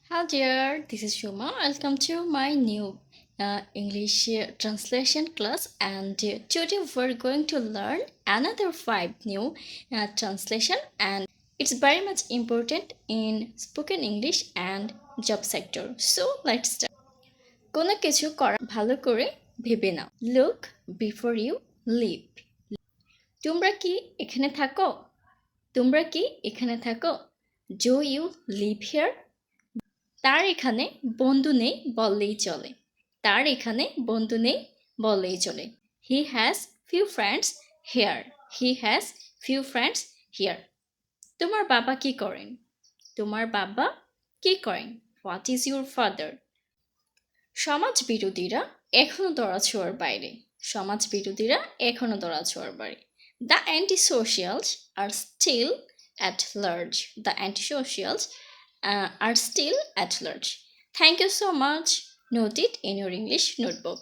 Hi dear, this is Shuma. Welcome to my new English translation class, and today we're going to learn another five new translation, and it's very much important in spoken English and job sector. So let's start. কোনো কিছু করা ভালো করে ভেবে নাও। Look before you leap. তোমরা কি এখানে থাকো? তোমরা কি এখানে থাকো? Do you live here? তার এখানে বন্ধু নেই বললেই চলে। তার এখানে বন্ধু নেই বললেই চলে। He has few friends here. He has few friends here. তোমার বাবা কি করেন? তোমার বাবা কি করেন? What is your father? সমাজ বিরোধীরা এখনো দড়াছোঁয়ার বাইরে। সমাজ বিরোধীরা এখনো দড়াছোঁয়ার বাইরে। The anti socials are still at large. The anti socials are still at large. Thank you so much. Note it in your English notebook.